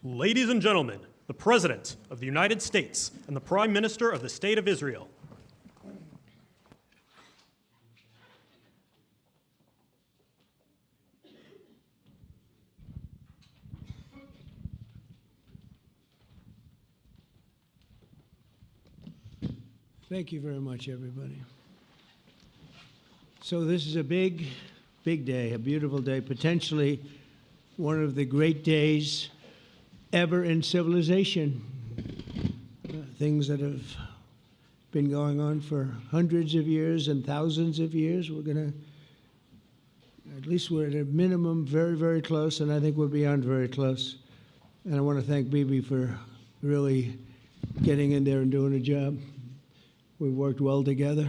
Ladies and gentlemen, the President of the United States and the Prime Minister of the State of Israel. Thank you very much, everybody. So this is a big day, a beautiful day, potentially one of the great days ever in civilization. Things that have been going on for hundreds of years and thousands of years. At least we're at a minimum very, very close, and I think we're beyond very close. And I want to thank Bibi for really getting in there and doing a job. We've worked well together,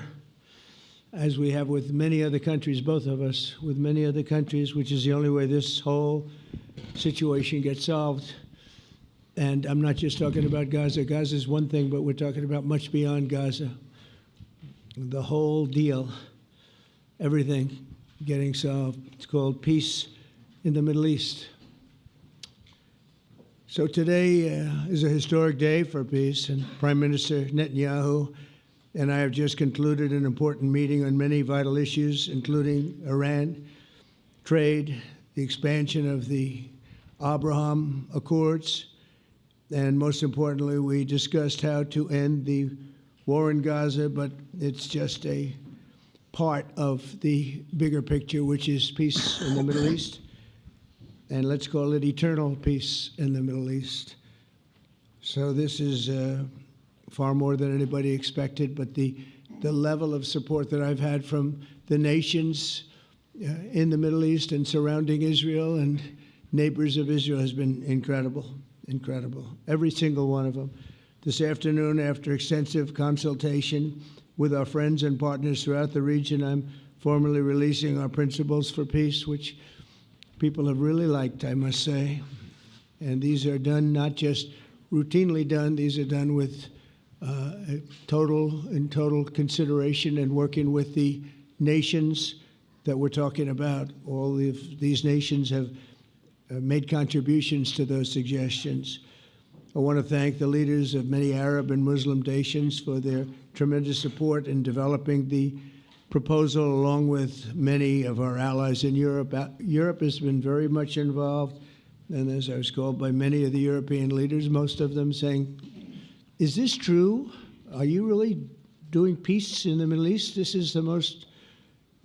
as we have with many other countries, both of us, with many other countries, which is the only way this whole situation gets solved. And I'm not just talking about Gaza. Gaza is one thing, but we're talking about much beyond Gaza. The whole deal, everything getting solved. It's called peace in the Middle East. So today is a historic day for peace, and Prime Minister Netanyahu and I have just concluded an important meeting on many vital issues, including Iran, trade, the expansion of the Abraham Accords, and most importantly, we discussed how to end the war in Gaza, but it's just a part of the bigger picture, which is peace in the Middle East, and let's call it eternal peace in the Middle East. So this is far more than anybody expected, but the level of support that I've had from the nations in the Middle East and surrounding Israel and neighbors of Israel has been incredible, incredible. Every single one of them. This afternoon, after extensive consultation with our friends and partners throughout the region, I'm formally releasing our principles for peace, which people have really liked, I must say. And these are done not just routinely done, these are done with total consideration and working with the nations that we're talking about. All of these nations have made contributions to those suggestions. I want to thank the leaders of many Arab and Muslim nations for their tremendous support in developing the proposal, along with many of our allies in Europe. Europe has been very much involved, and as I was called by many of the European leaders, most of them saying, "Is this true? Are you really doing peace in the Middle East? This is the most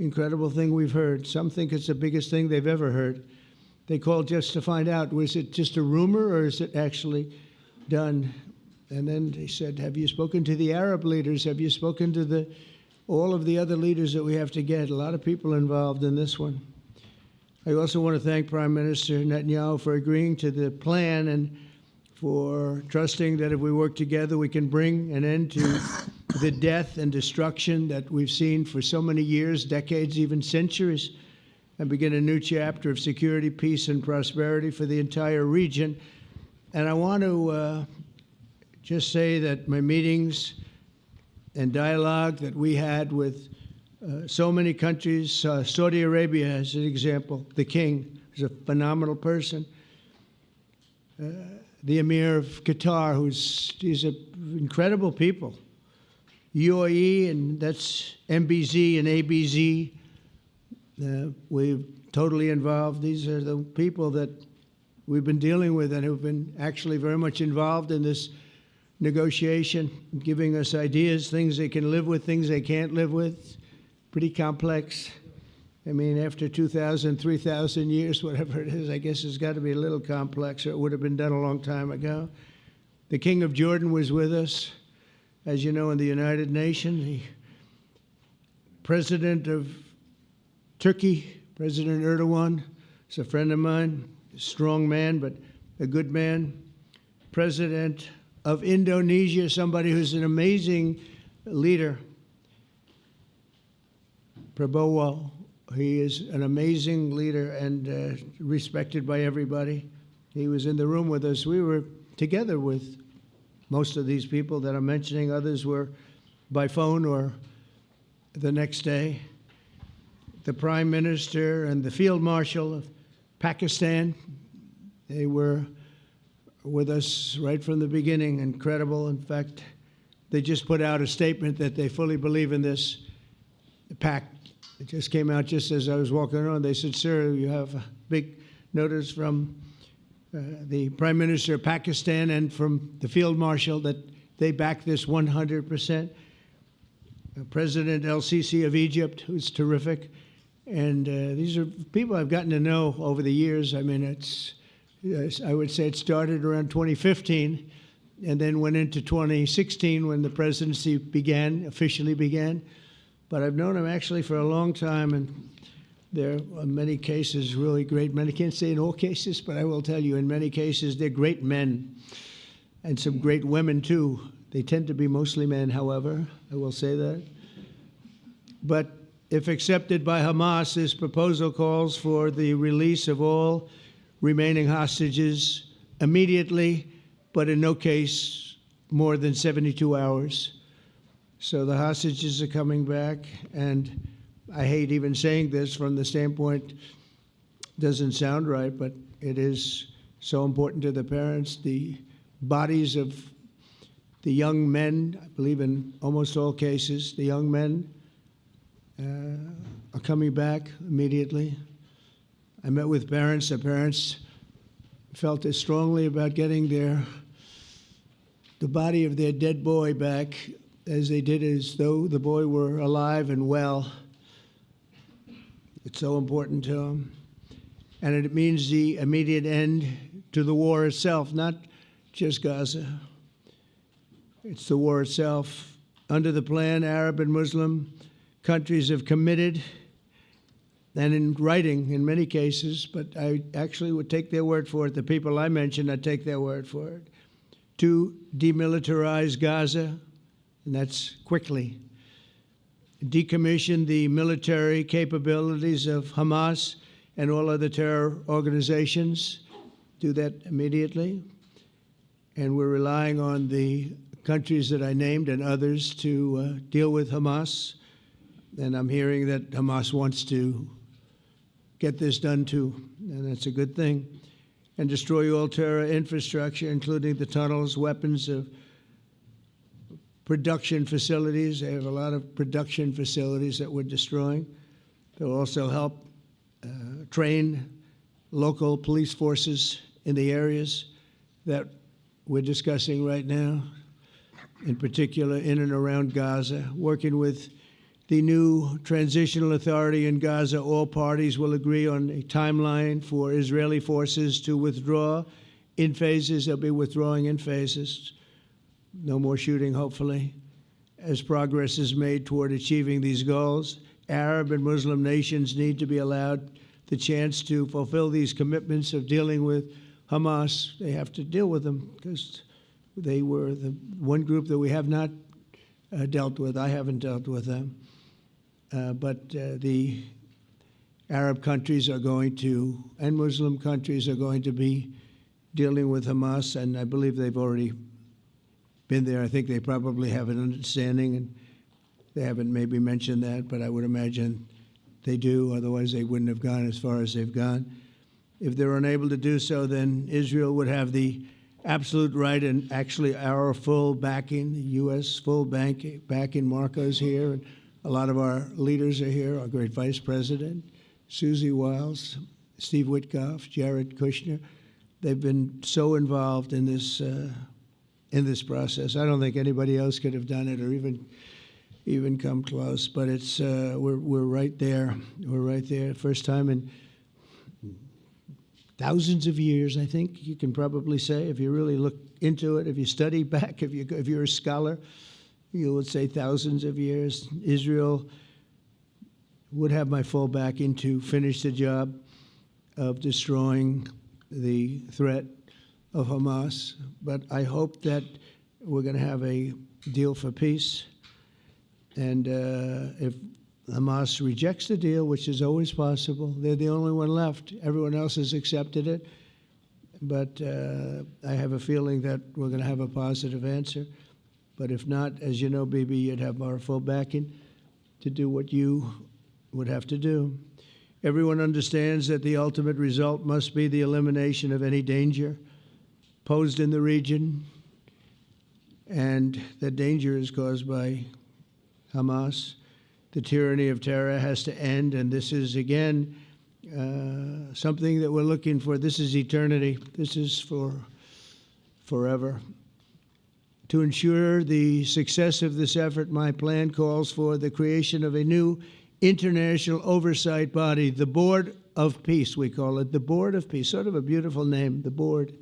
incredible thing we've heard." Some think it's the biggest thing they've ever heard. They called just to find out, was it just a rumor or is it actually done? And then they said, have you spoken to the Arab leaders? Have you spoken to all of the other leaders that we have to get? A lot of people involved in this one. I also want to thank Prime Minister Netanyahu for agreeing to the plan and for trusting that if we work together, we can bring an end to the death and destruction that we've seen for so many years, decades, even centuries, and begin a new chapter of security, peace, and prosperity for the entire region. And I want to just say that my meetings and dialogue that we had with so many countries, Saudi Arabia as an example, the king is a phenomenal person. The Emir of Qatar, he's incredible people. UAE, and that's MBZ and ABZ. We're totally involved. These are the people that we've been dealing with and who've been actually very much involved in this negotiation, giving us ideas, things they can live with, things they can't live with. Pretty complex. I mean, after 2,000, 3,000 years, whatever it is, I guess it's got to be a little complex, or it would have been done a long time ago. The King of Jordan was with us, as you know, in the United Nations. The President of Turkey, President Erdogan, is a friend of mine, a strong man, but a good man. President of Indonesia, somebody who's an amazing leader, Prabowo. He is an amazing leader and respected by everybody. He was in the room with us. We were together with most of these people that I'm mentioning. Others were by phone or the next day. The Prime Minister and the Field Marshal of Pakistan, they were with us right from the beginning, incredible. In fact, they just put out a statement that they fully believe in this pact. It just came out just as I was walking around. They said, sir, you have a big notice from the Prime Minister of Pakistan and from the Field Marshal that they back this 100%. President El-Sisi of Egypt, who's terrific. And these are people I've gotten to know over the years. I mean, I would say it started around 2015 and then went into 2016 when the presidency officially began. But I've known him actually for a long time, and there are many cases really great men. I can't say in all cases, but I will tell you in many cases they're great men and some great women too. They tend to be mostly men, however, I will say that. But if accepted by Hamas, this proposal calls for the release of all remaining hostages immediately, but in no case more than 72 hours. So the hostages are coming back, and I hate even saying this from the standpoint, doesn't sound right, but it is so important to the parents. The bodies of the young men, I believe in almost all cases, the young men are coming back immediately. I met with parents. The parents felt as strongly about getting the body of their dead boy back as they did as though the boy were alive and well. It's so important to them. And it means the immediate end to the war itself, not just Gaza. It's the war itself. Under the plan, Arab and Muslim countries have committed, and in writing in many cases, but I actually would take their word for it. The people I mentioned, I'd take their word for it, to demilitarize Gaza, and that's quickly. Decommission the military capabilities of Hamas and all other terror organizations. Do that immediately. And we're relying on the countries that I named and others to deal with Hamas. And I'm hearing that Hamas wants to get this done too, and that's a good thing. And destroy all terror infrastructure, including the tunnels, weapons of production facilities. They have a lot of production facilities that we're destroying. They'll also help train local police forces in the areas that we're discussing right now, in particular in and around Gaza, working with the new transitional authority in Gaza. All parties will agree on a timeline for Israeli forces to withdraw in phases. They'll be withdrawing in phases. No more shooting, hopefully, as progress is made toward achieving these goals. Arab and Muslim nations need to be allowed the chance to fulfill these commitments of dealing with Hamas. They have to deal with them because they were the one group that we have not dealt with. I haven't dealt with them. But the Arab countries are going to, and Muslim countries are going to be dealing with Hamas, and I believe they've already been there. I think they probably have an understanding, and they haven't maybe mentioned that, but I would imagine they do, otherwise they wouldn't have gone as far as they've gone. If they're unable to do so, then Israel would have the absolute right and actually our full backing, the U.S. full backing. Marco's here, and a lot of our leaders are here, our great Vice President, Susie Wiles, Steve Witkoff, Jared Kushner. They've been so involved in this process. I don't think anybody else could have done it or even come close, but it's we're right there. We're right there. First time in thousands of years, I think you can probably say, if you really look into it, if you study back, if you're a scholar, you would say thousands of years. Israel would have my full backing to finish the job of destroying the threat of Hamas. But I hope that we're going to have a deal for peace. And if Hamas rejects the deal, which is always possible, they're the only one left. Everyone else has accepted it. But I have a feeling that we're going to have a positive answer. But if not, as you know, Bibi, you'd have our full backing to do what you would have to do. Everyone understands that the ultimate result must be the elimination of any danger posed in the region, and the danger is caused by Hamas. The tyranny of terror has to end, and this is, again, something that we're looking for. This is eternity. This is for forever. To ensure the success of this effort, my plan calls for the creation of a new international oversight body, the Board of Peace, we call it, the Board of Peace, sort of a beautiful name, the Board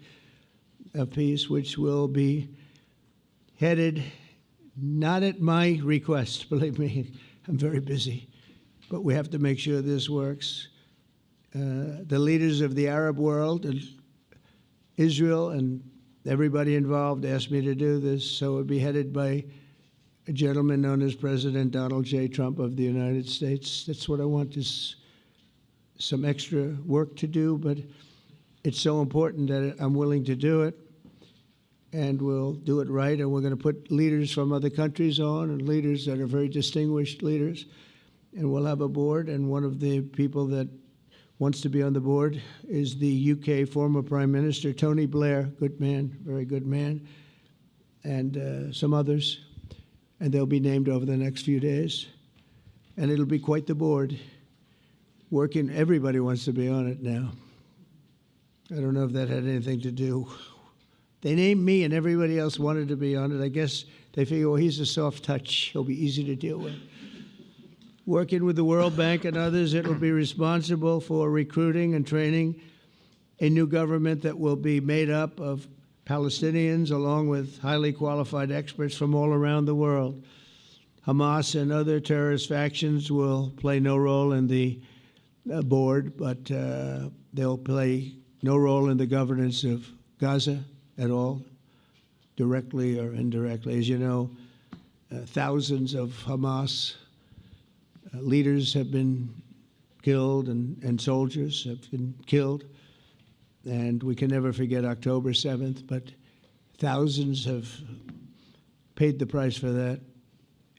of Peace, which will be headed not at my request, believe me, I'm very busy, but we have to make sure this works. The leaders of the Arab world and Israel and everybody involved asked me to do this, so it would be headed by a gentleman known as President Donald J. Trump of the United States. That's what I want, is some extra work to do, but it's so important that I'm willing to do it, and we'll do it right, and we're going to put leaders from other countries on, and leaders that are very distinguished leaders, and we'll have a board, and one of the people that wants to be on the board is the UK former Prime Minister, Tony Blair, good man, very good man, and some others, and they'll be named over the next few days, and it'll be quite the board. Working, everybody wants to be on it now. I don't know if that had anything to do. They named me and everybody else wanted to be on it. I guess they figure, well, he's a soft touch. He'll be easy to deal with. Working with the World Bank and others, it will be responsible for recruiting and training a new government that will be made up of Palestinians along with highly qualified experts from all around the world. Hamas and other terrorist factions will play no role in the board, but they'll play no role in the governance of Gaza at all, directly or indirectly. As you know, thousands of Hamas leaders have been killed and soldiers have been killed. And we can never forget October 7th, but thousands have paid the price for that.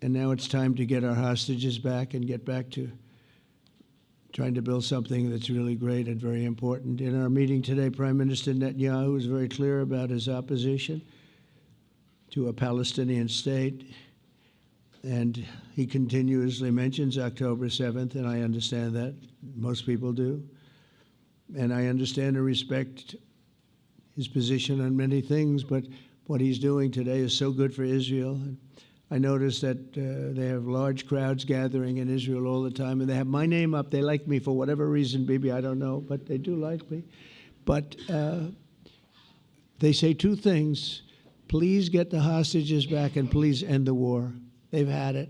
And now it's time to get our hostages back and get back to trying to build something that's really great and very important. In our meeting today, Prime Minister Netanyahu was very clear about his opposition to a Palestinian state. And he continuously mentions October 7th, and I understand that. Most people do. And I understand and respect his position on many things, but what he's doing today is so good for Israel. I notice that they have large crowds gathering in Israel all the time, and they have my name up. They like me for whatever reason, maybe, I don't know, but they do like me. But they say two things: please get the hostages back, and please end the war. They've had it.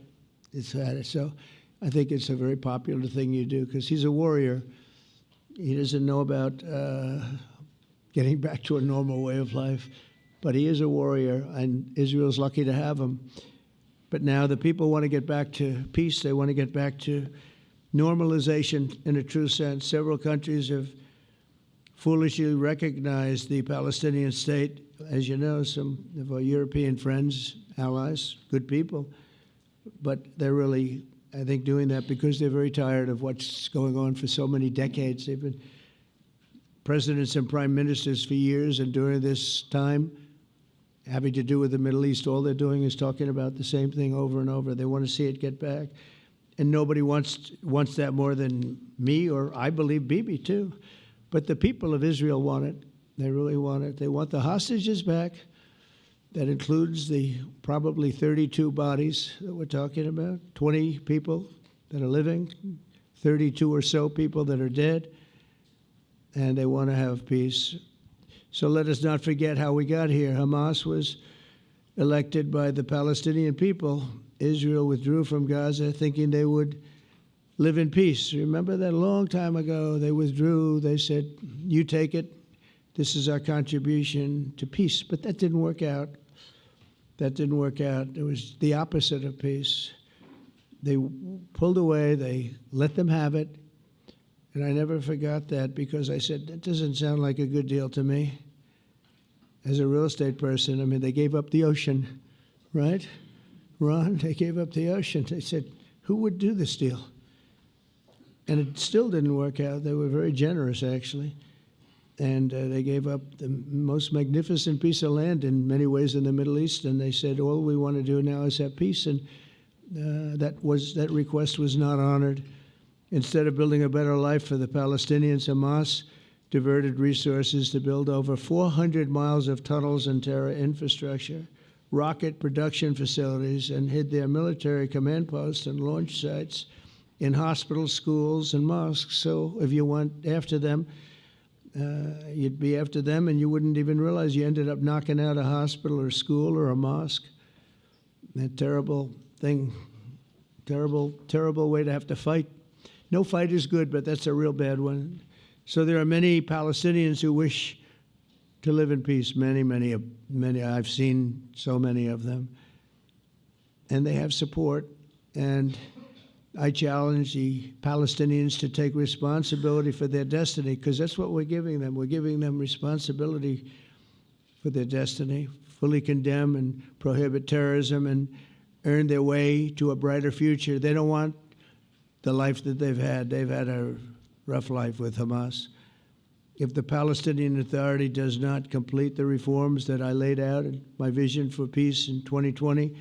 It's had it. So I think it's a very popular thing you do, because he's a warrior. He doesn't know about getting back to a normal way of life, but he is a warrior, and Israel's lucky to have him. But now the people want to get back to peace. They want to get back to normalization in a true sense. Several countries have foolishly recognized the Palestinian state. As you know, some of our European friends, allies, good people, but they're really, I think, doing that because they're very tired of what's going on for so many decades. They've been presidents and prime ministers for years, and during this time, having to do with the Middle East, all they're doing is talking about the same thing over and over. They want to see it get back. And nobody wants that more than me, or I believe Bibi too. But the people of Israel want it. They really want it. They want the hostages back. That includes the probably 32 bodies that we're talking about, 20 people that are living, 32 or so people that are dead, and they want to have peace. So let us not forget how we got here. Hamas was elected by the Palestinian people. Israel withdrew from Gaza thinking they would live in peace. Remember that a long time ago? They withdrew. They said, you take it. This is our contribution to peace. But that didn't work out. That didn't work out. It was the opposite of peace. They pulled away. They let them have it. And I never forgot that, because I said, that doesn't sound like a good deal to me. As a real estate person, I mean, they gave up the ocean, right? Ron, they gave up the ocean. They said, who would do this deal? And it still didn't work out. They were very generous, actually. And they gave up the most magnificent piece of land in many ways in the Middle East, and they said, all we want to do now is have peace, and that request was not honored. Instead of building a better life for the Palestinians, Hamas diverted resources to build over 400 miles of tunnels and terror infrastructure, rocket production facilities, and hid their military command posts and launch sites in hospitals, schools, and mosques. So if you went after them, you'd be after them, and you wouldn't even realize you ended up knocking out a hospital or school or a mosque. A terrible thing, terrible, terrible way to have to fight. No fight is good, but that's a real bad one. So there are many Palestinians who wish to live in peace. Many. I've seen so many of them. And they have support. And I challenge the Palestinians to take responsibility for their destiny, because that's what we're giving them. We're giving them responsibility for their destiny, fully condemn and prohibit terrorism and earn their way to a brighter future. They don't want the life that they've had. They've had a rough life with Hamas. If the Palestinian Authority does not complete the reforms that I laid out in my vision for peace in 2020,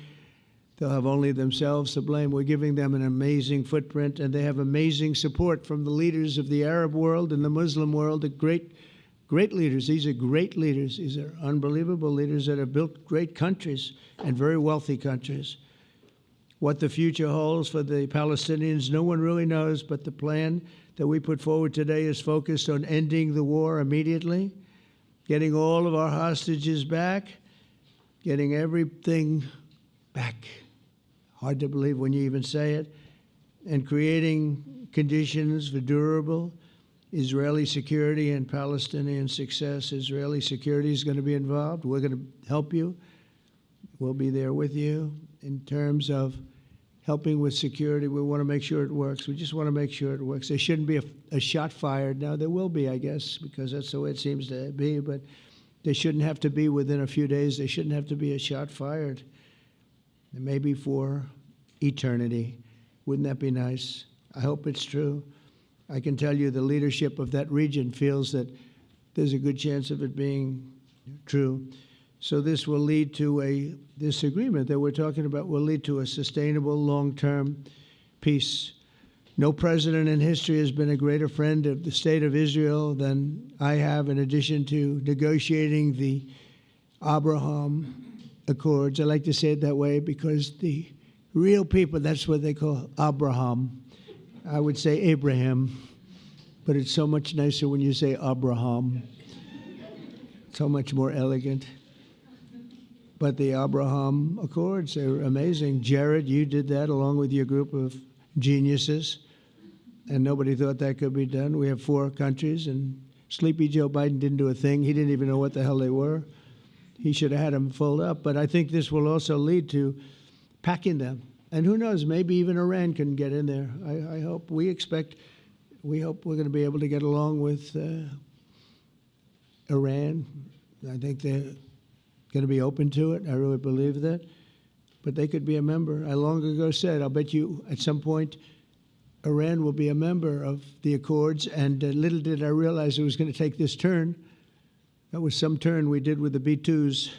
they'll have only themselves to blame. We're giving them an amazing footprint, and they have amazing support from the leaders of the Arab world and the Muslim world, the great leaders. These are great leaders. These are unbelievable leaders that have built great countries and very wealthy countries. What the future holds for the Palestinians, no one really knows, but the plan that we put forward today is focused on ending the war immediately, getting all of our hostages back, getting everything back. Hard to believe when you even say it, and creating conditions for durable Israeli security and Palestinian success. Israeli security is going to be involved. We're going to help you. We'll be there with you in terms of helping with security. We want to make sure it works. We just want to make sure it works. There shouldn't be a shot fired. Now, there will be, I guess, because that's the way it seems to be, but there shouldn't have to be within a few days. There shouldn't have to be a shot fired. Maybe for eternity. Wouldn't that be nice? I hope it's true. I can tell you the leadership of that region feels that there's a good chance of it being true. So this will lead to this agreement that we're talking about will lead to a sustainable long-term peace. No president in history has been a greater friend of the state of Israel than I have, in addition to negotiating the Abraham Accords. I like to say it that way because the real people, that's what they call Abraham. I would say Abraham, but it's so much nicer when you say Abraham. So much more elegant. But the Abraham Accords are amazing. Jared, you did that along with your group of geniuses, and nobody thought that could be done. We have 4 countries, and Sleepy Joe Biden didn't do a thing. He didn't even know what the hell they were. He should have had them fold up. But I think this will also lead to packing them. And who knows, maybe even Iran can get in there. I hope, we hope we're going to be able to get along with Iran. I think they're going to be open to it. I really believe that. But they could be a member. I long ago said, I'll bet you at some point Iran will be a member of the Accords. And little did I realize it was going to take this turn. That was some turn we did with the B-2s.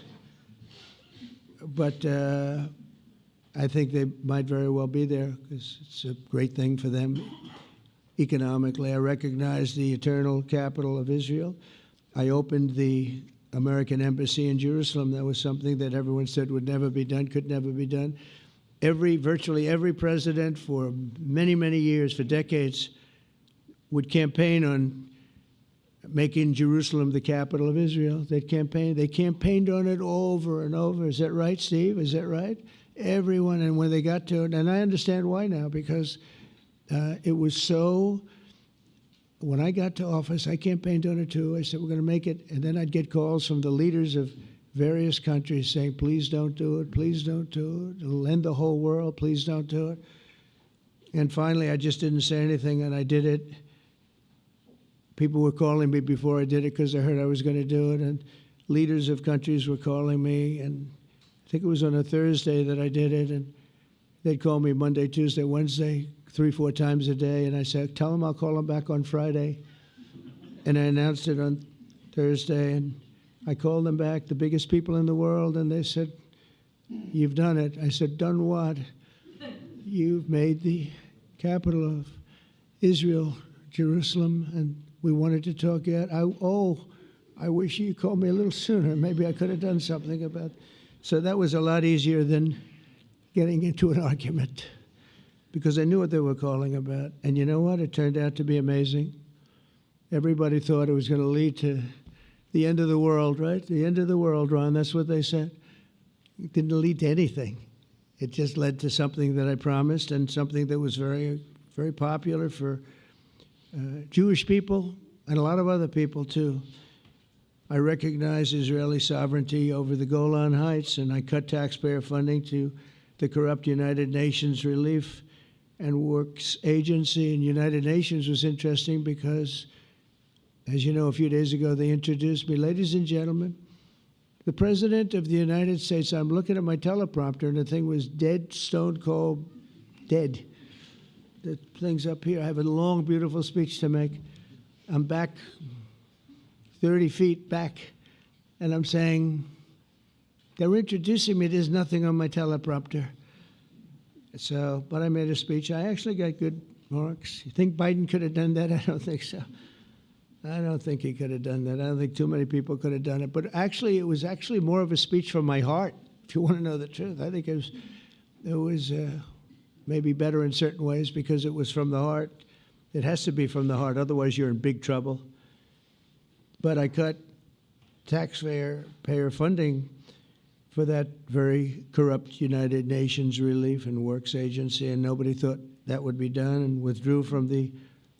But I think they might very well be there because it's a great thing for them economically. I recognize the eternal capital of Israel. I opened the American embassy in Jerusalem. That was something that everyone said would never be done, could never be done. Virtually every president for many, many years, for decades, would campaign on making Jerusalem the capital of Israel. They campaigned on it over and over. Is that right, Steve? Is that right? Everyone, and when they got to it, and I understand why now, because it was so. When I got to office, I campaigned on it too. I said, we're going to make it. And then I'd get calls from the leaders of various countries saying, please don't do it. Please don't do it. It'll end the whole world. Please don't do it. And finally, I just didn't say anything, and I did it. People were calling me before I did it because they heard I was going to do it. And leaders of countries were calling me. And I think it was on a Thursday that I did it. And they'd call me Monday, Tuesday, Wednesday, 3-4 times a day, and I said, tell them I'll call them back on Friday. And I announced it on Thursday, and I called them back, the biggest people in the world, and they said, "You've done it." I said, "Done what?" "You've made the capital of Israel, Jerusalem, and we wanted to talk yet." I wish you called me a little sooner. Maybe I could have done something about it. So that was a lot easier than getting into an argument, because I knew what they were calling about. And you know what? It turned out to be amazing. Everybody thought it was going to lead to the end of the world, right? The end of the world, Ron, that's what they said. It didn't lead to anything. It just led to something that I promised, and something that was very, very popular for Jewish people and a lot of other people too. I recognize Israeli sovereignty over the Golan Heights, and I cut taxpayer funding to the corrupt United Nations Relief and Works Agency. And United Nations was interesting because, as you know, a few days ago they introduced me. Ladies and gentlemen, the President of the United States. I'm looking at my teleprompter, and the thing was dead, stone cold, dead. The thing's up here. I have a long, beautiful speech to make. I'm back 30 feet back, and I'm saying, they're introducing me. There's nothing on my teleprompter. So, but I made a speech. I actually got good marks. You think Biden could have done that? I don't think so. I don't think he could have done that. I don't think too many people could have done it. But actually, it was actually more of a speech from my heart, if you want to know the truth. I think it was maybe better in certain ways because it was from the heart. It has to be from the heart. Otherwise, you're in big trouble. But I cut taxpayer funding for that very corrupt United Nations Relief and Works Agency, and nobody thought that would be done, and withdrew from the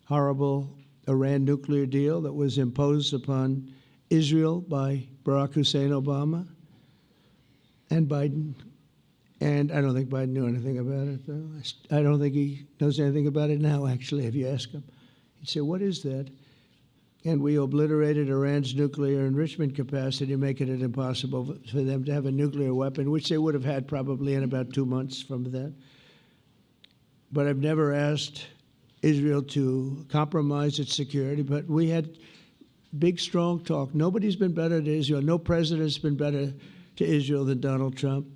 horrible Iran nuclear deal that was imposed upon Israel by Barack Hussein Obama and Biden. And I don't think Biden knew anything about it, though. I don't think he knows anything about it now, actually, if you ask him. He'd say, "What is that?" And we obliterated Iran's nuclear enrichment capacity, making it impossible for them to have a nuclear weapon, which they would have had probably in about 2 months from that. But I've never asked Israel to compromise its security, but we had big, strong talk. Nobody's been better to Israel. No president's been better to Israel than Donald Trump.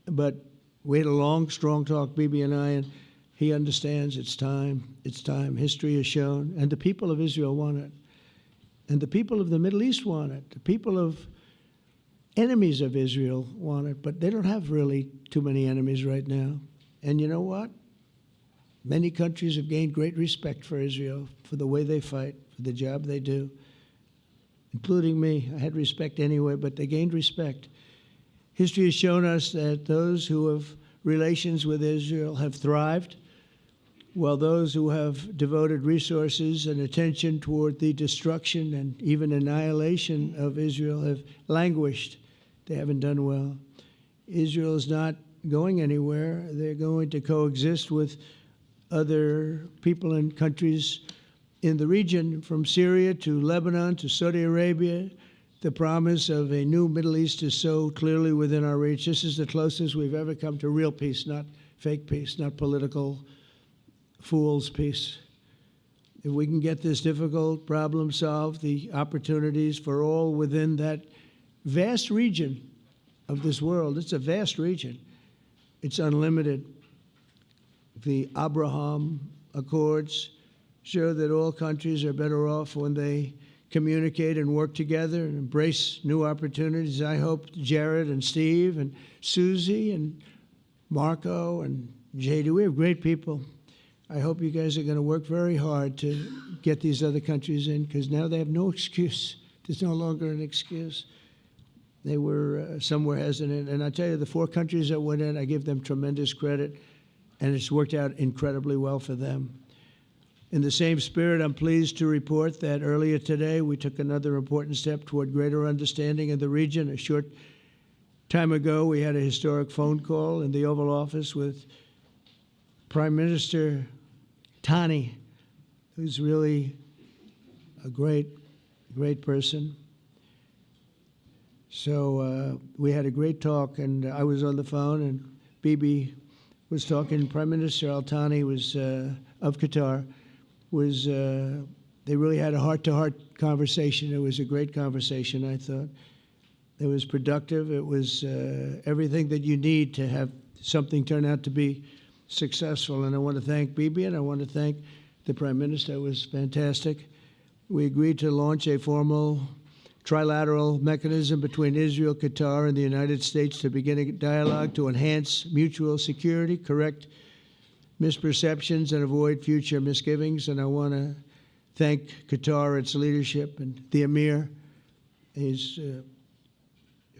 But we had a long, strong talk, Bibi and I, and he understands it's time. It's time. History has shown. And the people of Israel want it. And the people of the Middle East want it. The people of enemies of Israel want it. But they don't have really too many enemies right now. And you know what? Many countries have gained great respect for Israel, for the way they fight, for the job they do, including me. I had respect anyway, but they gained respect. History has shown us that those who have relations with Israel have thrived, while those who have devoted resources and attention toward the destruction and even annihilation of Israel have languished. They haven't done well. Israel is not going anywhere. They're going to coexist with other people and countries in the region, from Syria to Lebanon to Saudi Arabia. The promise of a new Middle East is so clearly within our reach. This is the closest we've ever come to real peace, not fake peace, not political fool's peace. If we can get this difficult problem solved, the opportunities for all within that vast region of this world, it's a vast region, it's unlimited. The Abraham Accords show that all countries are better off when they communicate and work together and embrace new opportunities. I hope Jared and Steve and Susie and Marco and JD, we have great people. I hope you guys are going to work very hard to get these other countries in, because now they have no excuse. There's no longer an excuse. They were somewhere hesitant. And I tell you, the 4 countries that went in, I give them tremendous credit, and it's worked out incredibly well for them. In the same spirit, I'm pleased to report that earlier today we took another important step toward greater understanding in the region. A short time ago, we had a historic phone call in the Oval Office with Prime Minister Tani, who's really a great person. So we had a great talk, and I was on the phone, and Bibi was talking. Prime Minister Al Thani was of Qatar, was They really had a heart-to-heart conversation. It was a great conversation, I thought. It was productive. It was everything that you need to have something turn out to be successful. And I want to thank Bibi, and I want to thank the Prime Minister. It was fantastic. We agreed to launch a formal trilateral mechanism between Israel, Qatar, and the United States to begin a dialogue to enhance mutual security, correct misperceptions, and avoid future misgivings. And I want to thank Qatar, its leadership, and the Emir. He's a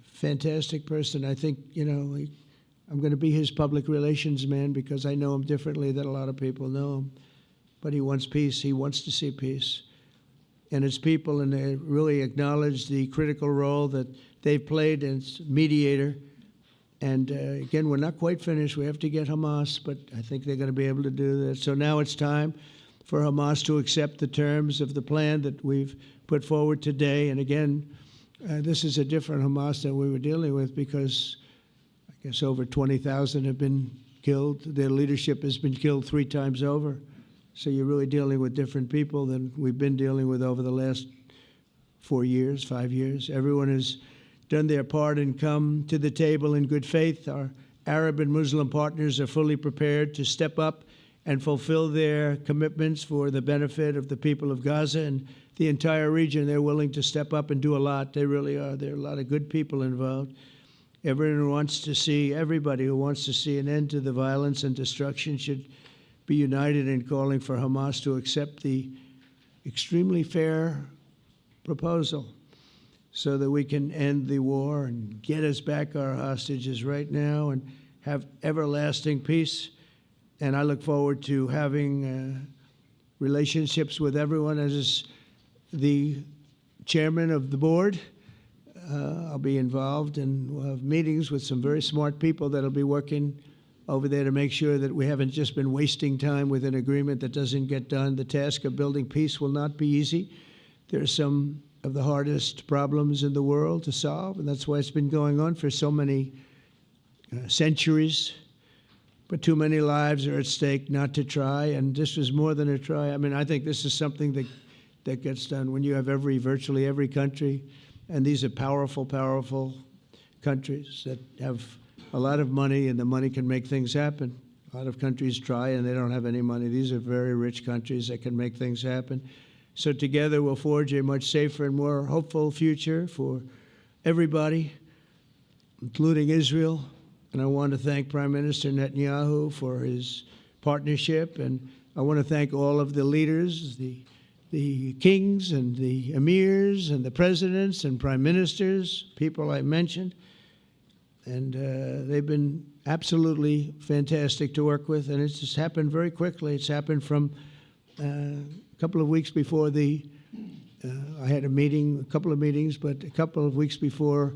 fantastic person. I think, I'm going to be his public relations man because I know him differently than a lot of people know him. But he wants peace. He wants to see peace. And its people, and they really acknowledge the critical role that they've played as mediator. And again, we're not quite finished. We have to get Hamas, but I think they're going to be able to do that. So now it's time for Hamas to accept the terms of the plan that we've put forward today. And again, this is a different Hamas than we were dealing with because I guess over 20,000 have been killed. Their leadership has been killed 3 times over. So you're really dealing with different people than we've been dealing with over the last 4 years, 5 years. Everyone has done their part and come to the table in good faith. Our Arab and Muslim partners are fully prepared to step up and fulfill their commitments for the benefit of the people of Gaza and the entire region. They're willing to step up and do a lot. They really are. There are a lot of good people involved. Everybody who wants to see an end to the violence and destruction should be united in calling for Hamas to accept the extremely fair proposal so that we can end the war and get us back our hostages right now and have everlasting peace. And I look forward to having relationships with everyone. As the chairman of the board, I'll be involved, and we'll have meetings with some very smart people that'll be working over there to make sure that we haven't just been wasting time with an agreement that doesn't get done. The task of building peace will not be easy. There are some of the hardest problems in the world to solve, and that's why it's been going on for so many centuries. But too many lives are at stake not to try, and this is more than a try. I mean, I think this is something that gets done when you have virtually every country, and these are powerful, powerful countries that have a lot of money, and the money can make things happen. A lot of countries try, and they don't have any money. These are very rich countries that can make things happen. So together we'll forge a much safer and more hopeful future for everybody, including Israel. And I want to thank Prime Minister Netanyahu for his partnership. And I want to thank all of the leaders, the kings and the emirs and the presidents and prime ministers, people I mentioned. And they've been absolutely fantastic to work with. And it's just happened very quickly. It's happened from a couple of weeks before I had a couple of meetings, but a couple of weeks before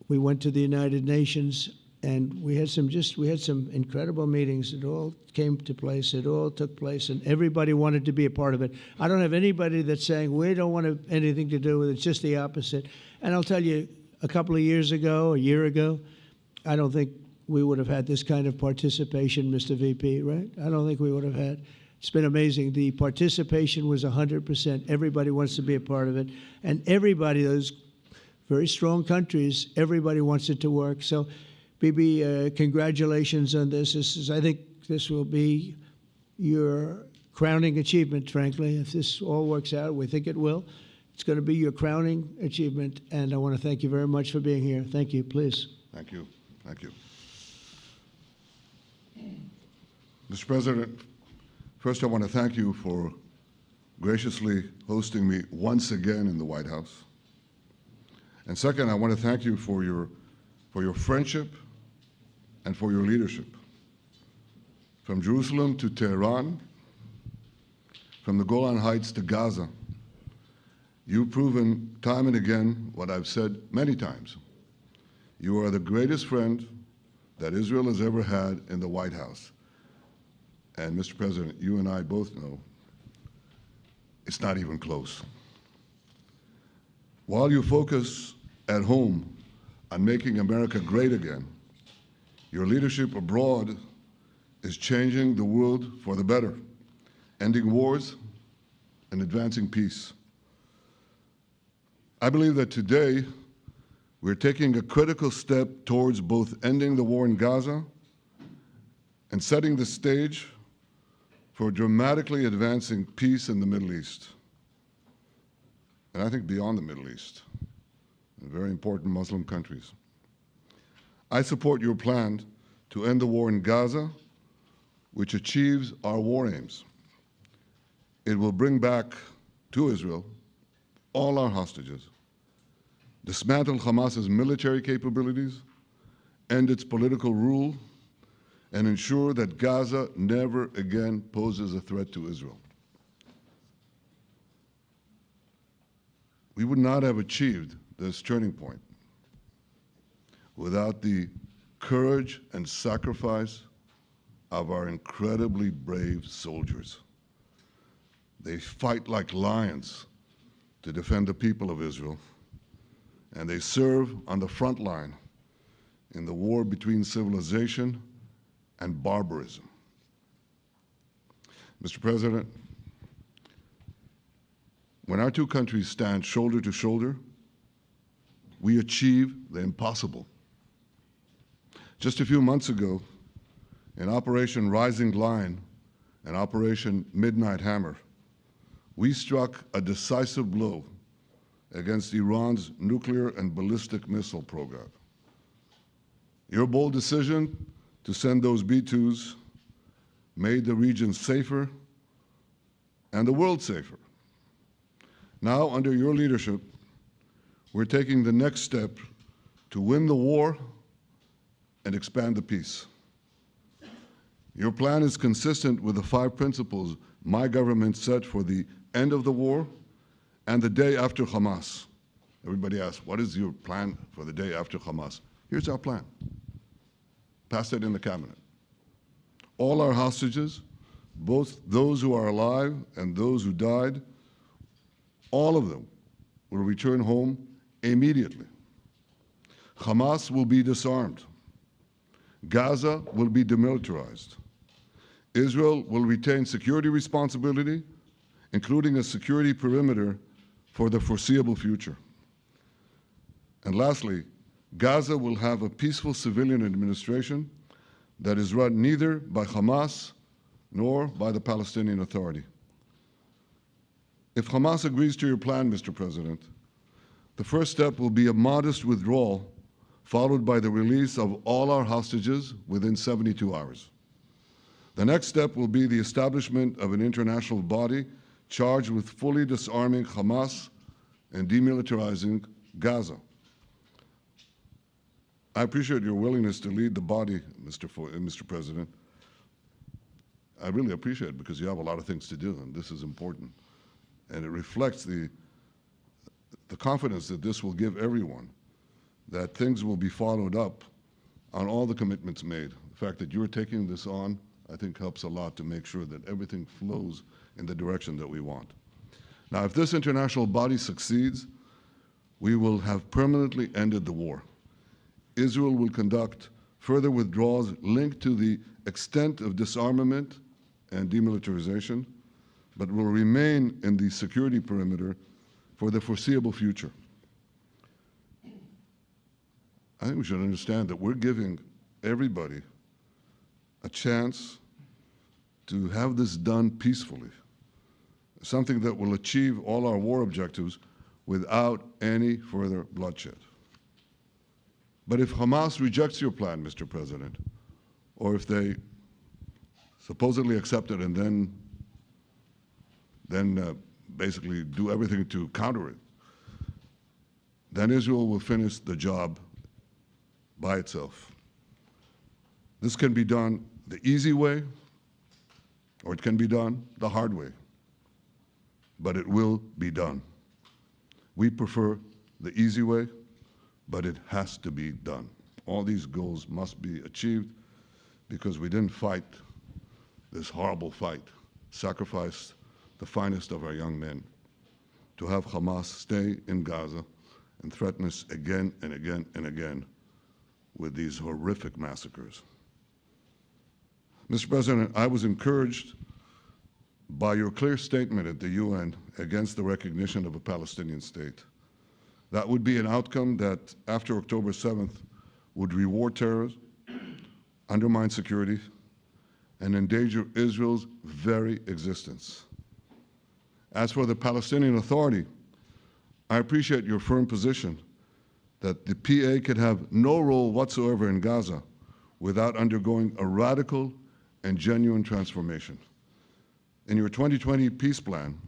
we went to the United Nations. And we had some incredible meetings. It all came to place. It all took place, and everybody wanted to be a part of it. I don't have anybody that's saying we don't want anything to do with it. It's just the opposite. And I'll tell you, a year ago, I don't think we would have had this kind of participation, Mr. VP, right? I don't think we would have had. It's been amazing. The participation was 100%. Everybody wants to be a part of it, and everybody, those very strong countries, everybody wants it to work. So. Bibi, congratulations on this. I think this will be your crowning achievement, frankly. If this all works out, we think it will. It's going to be your crowning achievement, and I want to thank you very much for being here. Thank you, please. Thank you. Thank you. Mr. President, first I want to thank you for graciously hosting me once again in the White House. And second, I want to thank you for your friendship and for your leadership. From Jerusalem to Tehran, from the Golan Heights to Gaza, you've proven time and again what I've said many times. You are the greatest friend that Israel has ever had in the White House. And Mr. President, you and I both know it's not even close. While you focus at home on making America great again, your leadership abroad is changing the world for the better, ending wars, and advancing peace. I believe that today we're taking a critical step towards both ending the war in Gaza and setting the stage for dramatically advancing peace in the Middle East. And I think beyond the Middle East, in very important Muslim countries. I support your plan to end the war in Gaza, which achieves our war aims. It will bring back to Israel all our hostages, dismantle Hamas's military capabilities, end its political rule, and ensure that Gaza never again poses a threat to Israel. We would not have achieved this turning point without the courage and sacrifice of our incredibly brave soldiers. They fight like lions to defend the people of Israel, and they serve on the front line in the war between civilization and barbarism. Mr. President, when our two countries stand shoulder to shoulder, we achieve the impossible. Just a few months ago, in Operation Rising Lion and Operation Midnight Hammer, we struck a decisive blow against Iran's nuclear and ballistic missile program. Your bold decision to send those B-2s made the region safer and the world safer. Now, under your leadership, we're taking the next step to win the war and expand the peace. Your plan is consistent with the 5 principles my government set for the end of the war and the day after Hamas. Everybody asks, what is your plan for the day after Hamas? Here's our plan. Passed it in the cabinet. All our hostages, both those who are alive and those who died, all of them will return home immediately. Hamas will be disarmed. Gaza will be demilitarized. Israel will retain security responsibility, including a security perimeter for the foreseeable future. And lastly, Gaza will have a peaceful civilian administration that is run neither by Hamas nor by the Palestinian Authority. If Hamas agrees to your plan, Mr. President, the first step will be a modest withdrawal, followed by the release of all our hostages within 72 hours. The next step will be the establishment of an international body charged with fully disarming Hamas and demilitarizing Gaza. I appreciate your willingness to lead the body, Mr. President. I really appreciate it because you have a lot of things to do, and this is important. And it reflects the confidence that this will give everyone, that things will be followed up on all the commitments made. The fact that you're taking this on, I think, helps a lot to make sure that everything flows in the direction that we want. Now, if this international body succeeds, we will have permanently ended the war. Israel will conduct further withdrawals linked to the extent of disarmament and demilitarization, but will remain in the security perimeter for the foreseeable future. I think we should understand that we're giving everybody a chance to have this done peacefully, something that will achieve all our war objectives without any further bloodshed. But if Hamas rejects your plan, Mr. President, or if they supposedly accept it and then basically do everything to counter it, then Israel will finish the job by itself. This can be done the easy way, or it can be done the hard way, but it will be done. We prefer the easy way, but it has to be done. All these goals must be achieved because we didn't fight this horrible fight, sacrificed the finest of our young men to have Hamas stay in Gaza and threaten us again and again and again with these horrific massacres. Mr. President, I was encouraged by your clear statement at the UN against the recognition of a Palestinian state. That would be an outcome that, after October 7th, would reward terrorism, undermine security, and endanger Israel's very existence. As for the Palestinian Authority, I appreciate your firm position that the PA could have no role whatsoever in Gaza without undergoing a radical and genuine transformation. In your 2020 peace plan,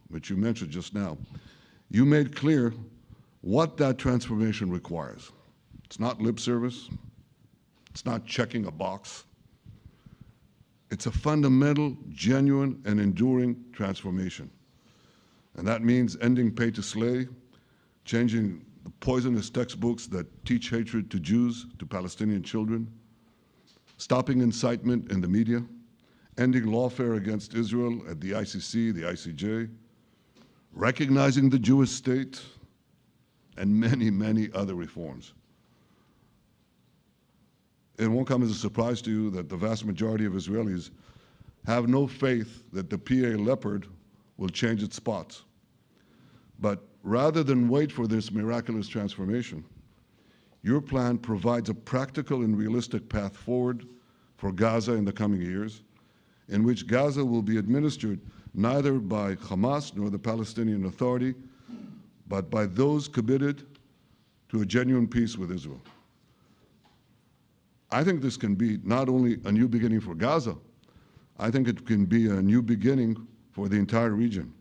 which you mentioned just now, you made clear what that transformation requires. It's not lip service. It's not checking a box. It's a fundamental, genuine, and enduring transformation. And that means ending pay to slay, changing the poisonous textbooks that teach hatred to Jews, to Palestinian children, stopping incitement in the media, ending lawfare against Israel at the ICC, the ICJ, recognizing the Jewish state, and many, many other reforms. It won't come as a surprise to you that the vast majority of Israelis have no faith that the PA Leopard will change its spots. But rather than wait for this miraculous transformation, your plan provides a practical and realistic path forward for Gaza in the coming years, in which Gaza will be administered neither by Hamas nor the Palestinian Authority, but by those committed to a genuine peace with Israel. I think this can be not only a new beginning for Gaza, I think it can be a new beginning for the entire region.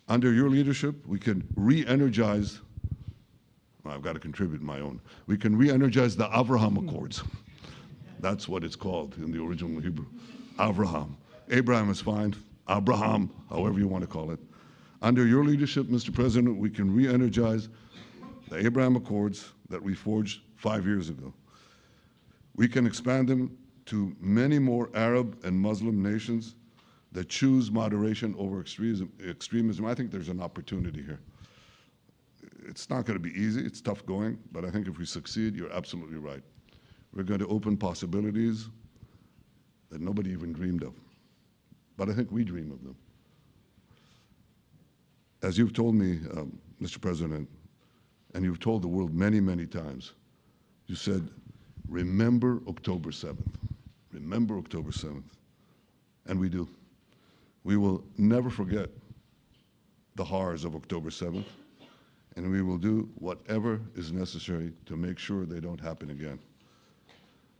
Under your leadership, we can re-energize, well, I've got to contribute my own, we can re-energize the Abraham Accords. That's what it's called in the original Hebrew, Abraham. Abraham is fine, Abraham, however you want to call it. Under your leadership, Mr. President, we can re-energize the Abraham Accords that we forged 5 years ago. We can expand them to many more Arab and Muslim nations that choose moderation over extremism. I think there's an opportunity here. It's not going to be easy, it's tough going, but I think if we succeed, you're absolutely right. We're going to open possibilities that nobody even dreamed of. But I think we dream of them. As you've told me, Mr. President, and you've told the world many, many times, you said, remember October 7th. Remember October 7th. And we do. We will never forget the horrors of October 7th, and we will do whatever is necessary to make sure they don't happen again.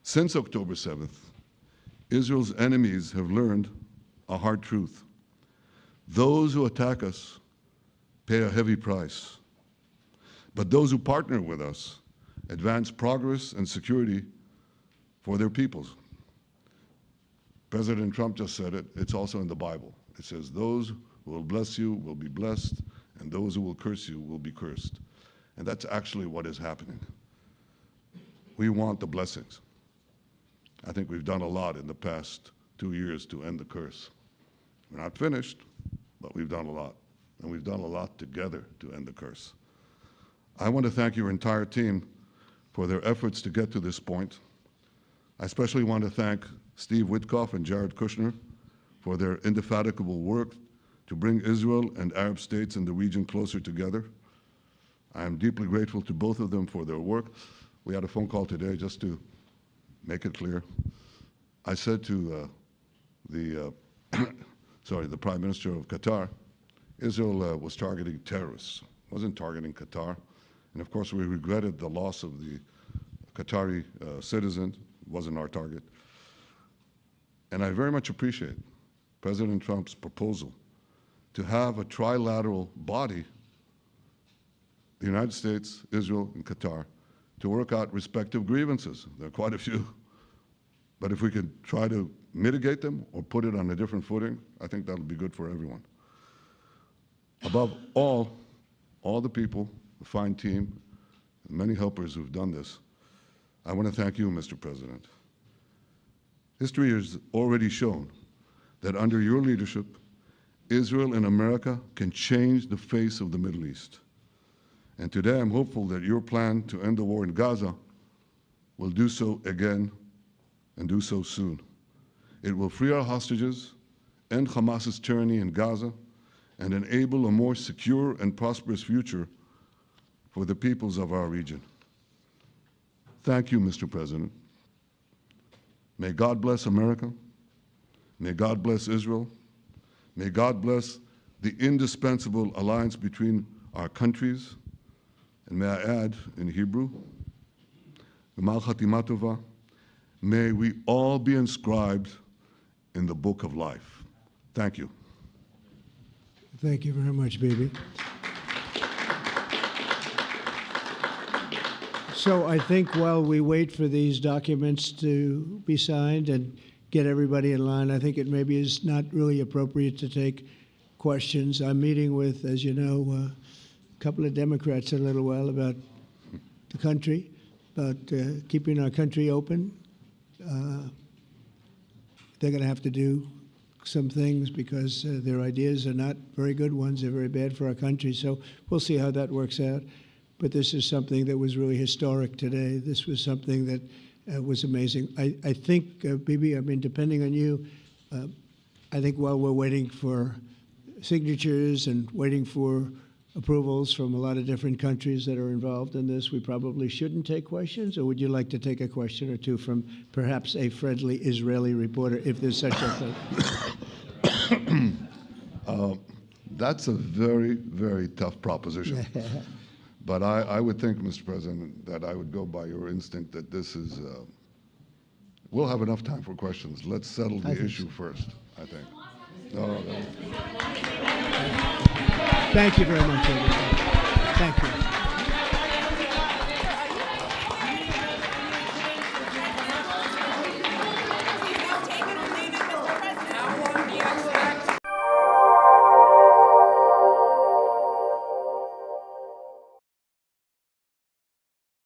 Since October 7th, Israel's enemies have learned a hard truth. Those who attack us pay a heavy price, but those who partner with us advance progress and security for their peoples. President Trump just said it. It's also in the Bible. It says, those who will bless you will be blessed, and those who will curse you will be cursed. And that's actually what is happening. We want the blessings. I think we've done a lot in the past 2 years to end the curse. We're not finished, but we've done a lot. And we've done a lot together to end the curse. I want to thank your entire team for their efforts to get to this point. I especially want to thank Steve Witkoff and Jared Kushner for their indefatigable work to bring Israel and Arab states in the region closer together. I am deeply grateful to both of them for their work. We had a phone call today just to make it clear. I said to the Prime Minister of Qatar, Israel was targeting terrorists, wasn't targeting Qatar. And of course, we regretted the loss of the Qatari citizen, wasn't our target. And I very much appreciate President Trump's proposal to have a trilateral body, the United States, Israel, and Qatar, to work out respective grievances. There are quite a few. But if we could try to mitigate them or put it on a different footing, I think that'll be good for everyone. Above all the people, the fine team, and many helpers who've done this, I want to thank you, Mr. President. History has already shown that under your leadership, Israel and America can change the face of the Middle East. And today I'm hopeful that your plan to end the war in Gaza will do so again and do so soon. It will free our hostages end Hamas's tyranny in Gaza, and enable a more secure and prosperous future for the peoples of our region. Thank you, Mr. President. May God bless America. May God bless Israel. May God bless the indispensable alliance between our countries. And may I add in Hebrew, G'mal Chatima Tova, may we all be inscribed in the book of life. Thank you. Thank you very much, Bibi. So I think while we wait for these documents to be signed and get everybody in line, I think it maybe is not really appropriate to take questions. I'm meeting with, as you know, a couple of Democrats in a little while about the country, about keeping our country open. They're going to have to do some things because their ideas are not very good ones. They're very bad for our country. So we'll see how that works out. But this is something that was really historic today. This was something that was amazing. I think, Bibi, I mean, depending on you, I think while we're waiting for signatures and waiting for approvals from a lot of different countries that are involved in this, we probably shouldn't take questions? Or would you like to take a question or two from perhaps a friendly Israeli reporter, if there's such a thing? That's a very, very tough proposition. But I would think, Mr. President, that I would go by your instinct that this is, we'll have enough time for questions. Let's settle the issue first, I think. No. Thank you very much, David.